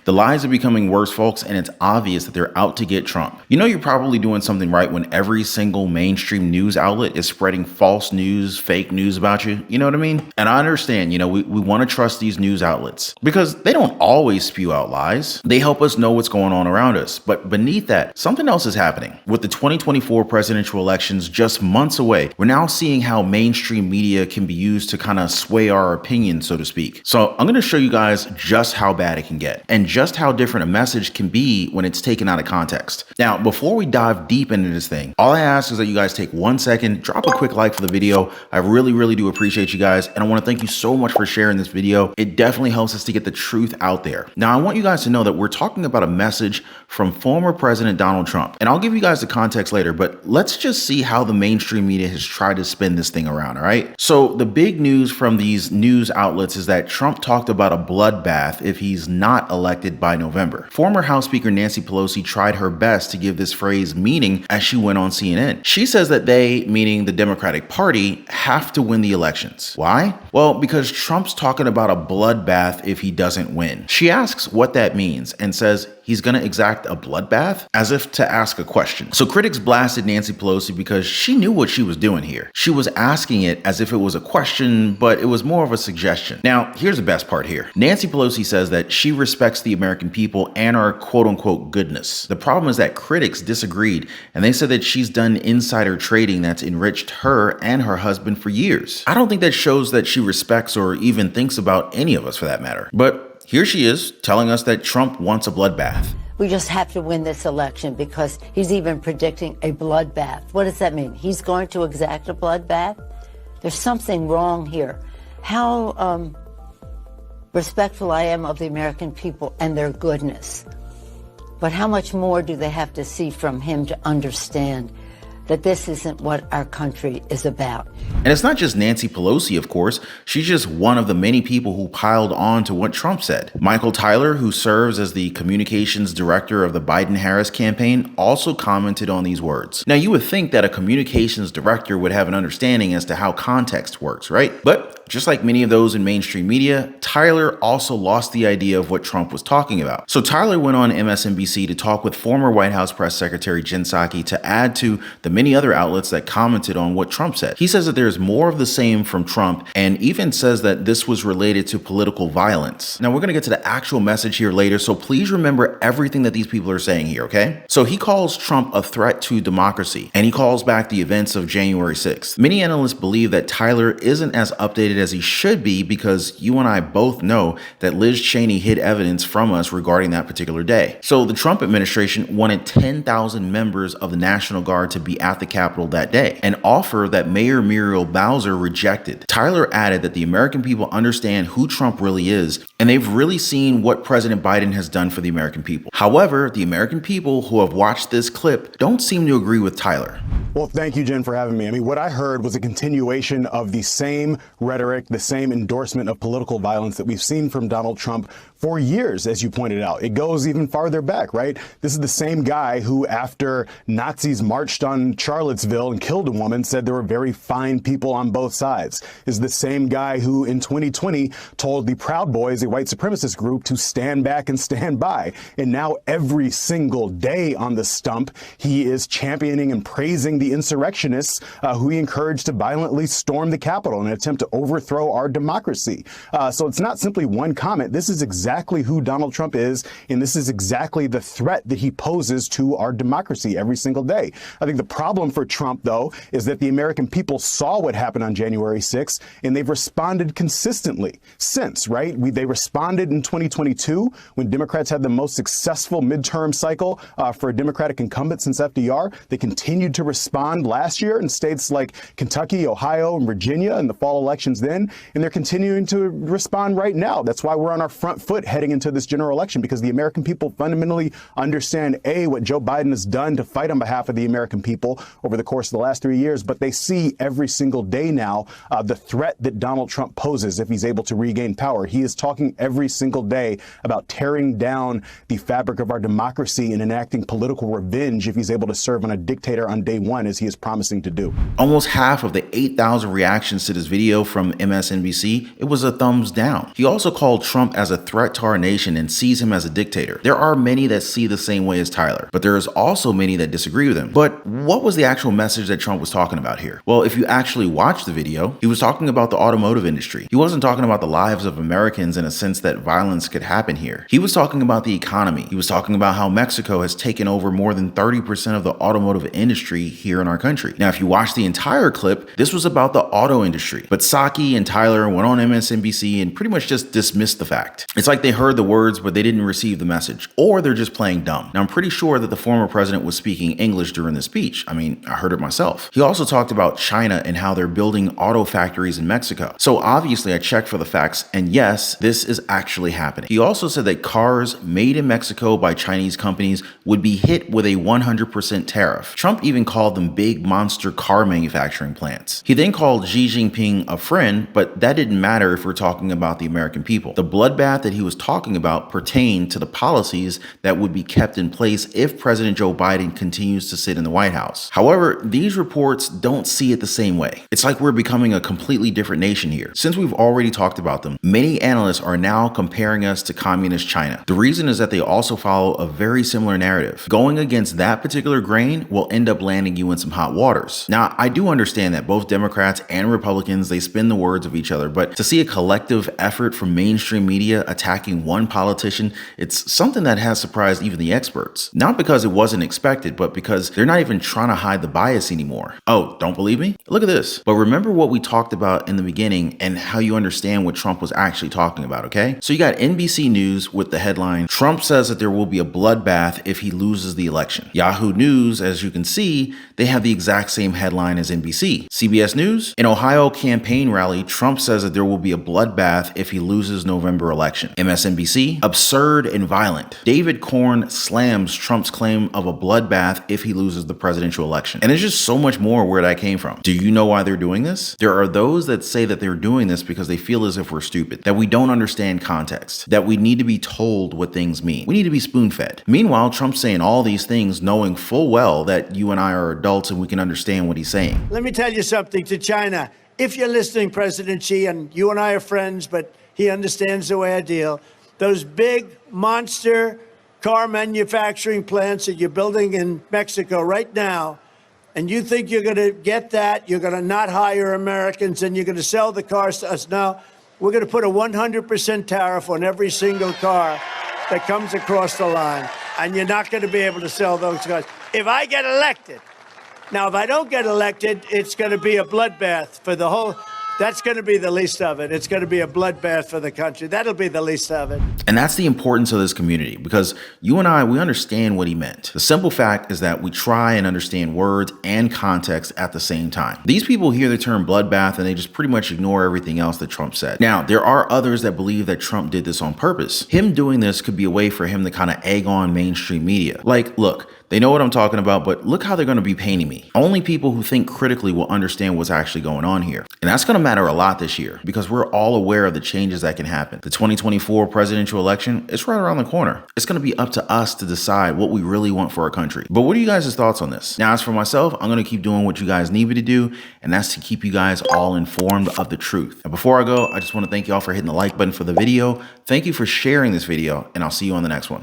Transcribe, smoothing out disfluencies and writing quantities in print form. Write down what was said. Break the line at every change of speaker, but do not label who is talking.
The lies are becoming worse, folks, and it's obvious that they're out to get Trump. You know you're probably doing something right when every single mainstream news outlet is spreading false news, fake news about you. You know what I mean? And I understand, we want to trust these news outlets because they don't always spew out lies. They help us know what's going on around us. But beneath that, something else is happening. With the 2024 presidential elections just months away, we're now seeing how mainstream media can be used to kind of sway our opinion, so to speak. So I'm going to show you guys just how bad it can get and just how different a message can be when it's taken out of context. Now, before we dive deep into this thing, all I ask is that you guys take 1 second, drop a quick like for the video. I really do appreciate you guys. And I want to thank you so much for sharing this video. It definitely helps us to get the truth out there. Now, I want you guys to know that we're talking about a message from former President Donald Trump. And I'll give you guys the context later, but let's just see how the mainstream media has tried to spin this thing around, all right? So the big news from these news outlets is that Trump talked about a bloodbath if he's not elected by November. Former House Speaker Nancy Pelosi tried her best to give this phrase meaning as she went on CNN. She says that they, meaning the Democratic Party, have to win the elections. Why? Well, because Trump's talking about a bloodbath if he doesn't win. She asks what that means and says he's going to exact a bloodbath, as if to ask a question. So critics blasted Nancy Pelosi because she knew what she was doing here. She was asking it as if it was a question, but it was more of a suggestion. Now, here's the best part here. Nancy Pelosi says that she respects the American people and our quote-unquote goodness. The problem is that critics disagreed, and they said that she's done insider trading that's enriched her and her husband for years. I don't think that shows that she respects or even thinks about any of us for that matter. But here she is telling us that Trump wants a bloodbath.
We just have to win this election because he's even predicting a bloodbath. What does that mean? He's going to exact a bloodbath? There's something wrong here. How respectful I am of the American people and their goodness. But how much more do they have to see from him to understand that this isn't what our country is about?
And it's not just Nancy Pelosi, of course. She's just one of the many people who piled on to what Trump said. Michael Tyler, who serves as the communications director of the Biden-Harris campaign, also commented on these words. Now, you would think that a communications director would have an understanding as to how context works, right? But just like many of those in mainstream media, Tyler also lost the idea of what Trump was talking about. So Tyler went on MSNBC to talk with former White House Press Secretary Jen Psaki to add to the many other outlets that commented on what Trump said. He says that there's more of the same from Trump and even says that this was related to political violence. Now, we're going to get to the actual message here later, so please remember everything that these people are saying here, okay? So he calls Trump a threat to democracy, and he calls back the events of January 6th. Many analysts believe that Tyler isn't as updated as he should be because you and I both know that Liz Cheney hid evidence from us regarding that particular day. So the Trump administration wanted 10,000 members of the National Guard to be at the Capitol that day, an offer that Mayor Muriel Bowser rejected. Tyler added that the American people understand who Trump really is, and they've really seen what President Biden has done for the American people. However, the American people who have watched this clip don't seem to agree with Tyler.
Well, thank you, Jen, for having me. I mean, what I heard was a continuation of the same rhetoric, the same endorsement of political violence that we've seen from Donald Trump for years, as you pointed out. It goes even farther back, right? This is the same guy who, after Nazis marched on Charlottesville and killed a woman, said there were very fine people on both sides. Is the same guy who, in 2020, told the Proud Boys, a white supremacist group, to stand back and stand by. And now every single day on the stump, he is championing and praising the insurrectionists who he encouraged to violently storm the Capitol in an attempt to overthrow our democracy. So it's not simply one comment. This is exactly who Donald Trump is, and this is exactly the threat that he poses to our democracy every single day. I think the problem for Trump, though, is that the American people saw what happened on January 6th, and they've responded consistently since, right? They responded in 2022 when Democrats had the most successful midterm cycle for a Democratic incumbent since FDR. They continued to respond last year in states like Kentucky, Ohio, and Virginia in the fall elections then, and they're continuing to respond right now. That's why we're on our front foot heading into this general election, because the American people fundamentally understand, A, what Joe Biden has done to fight on behalf of the American people over the course of the last 3 years, but they see every single day now the threat that Donald Trump poses if he's able to regain power. He is talking every single day about tearing down the fabric of our democracy and enacting political revenge if he's able to serve on a dictator on day one, as he is promising to do.
Almost half of the 8,000 reactions to this video from MSNBC, it was a thumbs down. He also called Trump as a threat threat to our nation and sees him as a dictator. There are many that see the same way as Tyler, but there is also many that disagree with him. But what was the actual message that Trump was talking about here? Well, if you actually watch the video, he was talking about the automotive industry. He wasn't talking about the lives of Americans in a sense that violence could happen here. He was talking about the economy. He was talking about how Mexico has taken over more than 30% of the automotive industry here in our country. Now, if you watch the entire clip, this was about the auto industry. But Psaki and Tyler went on MSNBC and pretty much just dismissed the fact. It's like they heard the words, but they didn't receive the message, or they're just playing dumb. Now, I'm pretty sure that the former president was speaking English during the speech. I mean, I heard it myself. He also talked about China and how they're building auto factories in Mexico. So obviously I checked for the facts, and yes, this is actually happening. He also said that cars made in Mexico by Chinese companies would be hit with a 100% tariff. Trump even called them big monster car manufacturing plants. He then called Xi Jinping a friend, but that didn't matter if we're talking about the American people. The bloodbath that he was talking about pertained to the policies that would be kept in place if President Joe Biden continues to sit in the White House. However, these reports don't see it the same way. It's like we're becoming a completely different nation here. Since we've already talked about them, many analysts are now comparing us to communist China. The reason is that they also follow a very similar narrative. Going against that particular grain will end up landing you in some hot waters. Now, I do understand that both Democrats and Republicans, they spin the words of each other, but to see a collective effort from mainstream media attacking one politician, it's something that has surprised even the experts. Not because it wasn't expected, but because they're not even trying to hide the bias anymore. Oh, don't believe me? Look at this. But remember what we talked about in the beginning and how you understand what Trump was actually talking about, okay? So you got NBC News with the headline, Trump says that there will be a bloodbath if he loses the election. Yahoo News, as you can see, they have the exact same headline as NBC. CBS News, in Ohio campaign rally, Trump says that there will be a bloodbath if he loses November election. MSNBC, absurd and violent. David Corn slams Trump's claim of a bloodbath if he loses the presidential election. And there's just so much more where that came from. Do you know why they're doing this? There are those that say that they're doing this because they feel as if we're stupid, that we don't understand context, that we need to be told what things mean. We need to be spoon-fed. Meanwhile, Trump's saying all these things knowing full well that you and I are adults and we can understand what he's saying.
Let me tell you something to China. If you're listening, President Xi, and you and I are friends, but he understands the way I deal, those big monster car manufacturing plants that you're building in Mexico right now, and you think you're going to get that, you're going to not hire Americans, and you're going to sell the cars to us. No, we're going to put a 100% tariff on every single car that comes across the line, and you're not going to be able to sell those cars. If I get elected, now, if I don't get elected, it's going to be a bloodbath for the whole. That's going to be the least of it. It's going to be a bloodbath for the country. That'll be the least of it.
And that's the importance of this community, because you and I, we understand what he meant. The simple fact is that we try and understand words and context at the same time. These people hear the term bloodbath and they just pretty much ignore everything else that Trump said. Now, there are others that believe that Trump did this on purpose. Him doing this could be a way for him to kind of egg on mainstream media. Like, look, they know what I'm talking about, but look how they're going to be painting me. Only people who think critically will understand what's actually going on here. And that's going to matter a lot this year because we're all aware of the changes that can happen. The 2024 presidential election, it's right around the corner. It's going to be up to us to decide what we really want for our country. But what are you guys' thoughts on this? Now, as for myself, I'm going to keep doing what you guys need me to do, and that's to keep you guys all informed of the truth. And before I go, I just want to thank y'all for hitting the like button for the video. Thank you for sharing this video, and I'll see you on the next one.